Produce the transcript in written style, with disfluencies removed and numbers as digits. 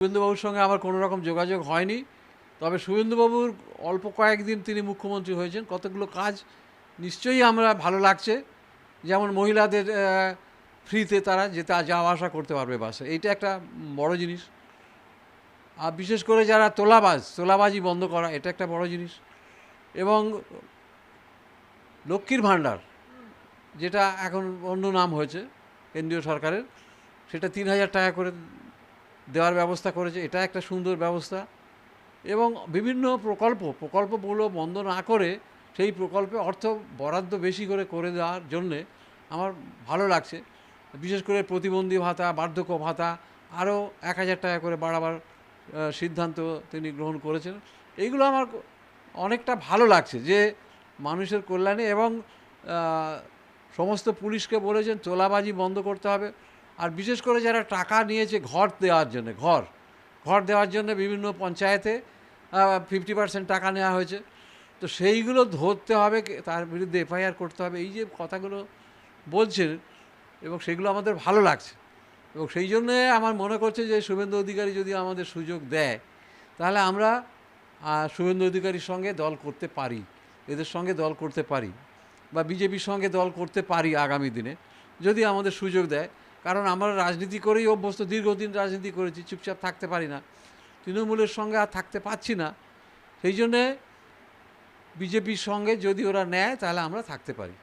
শুভেন্দুবাবুর সঙ্গে আমার কোনো রকম যোগাযোগ হয়নি, তবে শুভেন্দুবাবুর অল্প কয়েকদিন তিনি মুখ্যমন্ত্রী হয়েছেন, কতগুলো কাজ নিশ্চয়ই আমরা ভালো লাগছে। যেমন মহিলাদের ফ্রিতে তারা যাওয়া আসা করতে পারবে বাসে, এইটা একটা বড় জিনিস। আর বিশেষ করে যারা তোলাবাজি বন্ধ করা, এটা একটা বড় জিনিস। এবং লক্ষ্মীর ভাণ্ডার, যেটা এখন অন্য নাম হয়েছে কেন্দ্রীয় সরকারের, সেটা 3,000 টাকা করে দেওয়ার ব্যবস্থা করেছে, এটা একটা সুন্দর ব্যবস্থা। এবং বিভিন্ন প্রকল্পগুলো বন্ধ না করে সেই প্রকল্পে অর্থ বরাদ্দ বেশি করে দেওয়ার জন্যে আমার ভালো লাগছে। বিশেষ করে প্রতিবন্ধী ভাতা, বার্ধক্য ভাতা আরও 1,000 টাকা করে বাড়াবার সিদ্ধান্ত তিনি গ্রহণ করেছেন। এইগুলো আমার অনেকটা ভালো লাগছে যে মানুষের কল্যাণে। এবং সমস্ত পুলিশকে বলেছেন তোলাবাজি বন্ধ করতে হবে। আর বিশেষ করে যারা টাকা নিয়েছে ঘর দেওয়ার জন্য বিভিন্ন পঞ্চায়েতে 50% টাকা নেওয়া হয়েছে, তো সেইগুলো ধরতে হবে, তার বিরুদ্ধে এফআইআর করতে হবে, এই যে কথাগুলো বলছেন, এবং সেগুলো আমাদের ভালো লাগছে। এবং সেই জন্যে আমার মনে করছে যে শুভেন্দু অধিকারী যদি আমাদের সুযোগ দেয়, তাহলে আমরা শুভেন্দু অধিকারীর সঙ্গে দল করতে পারি, এদের সঙ্গে দল করতে পারি, বা বিজেপির সঙ্গে দল করতে পারি আগামী দিনে, যদি আমাদের সুযোগ দেয়। কারণ আমরা রাজনীতি করেই অভ্যস্ত, দীর্ঘদিন রাজনীতি করেছি, চুপচাপ থাকতে পারি না, তৃণমূলের সঙ্গে আর থাকতে পারছি না। সেই জন্যে বিজেপির সঙ্গে যদি ওরা নেয়, তাহলে আমরা থাকতে পারি।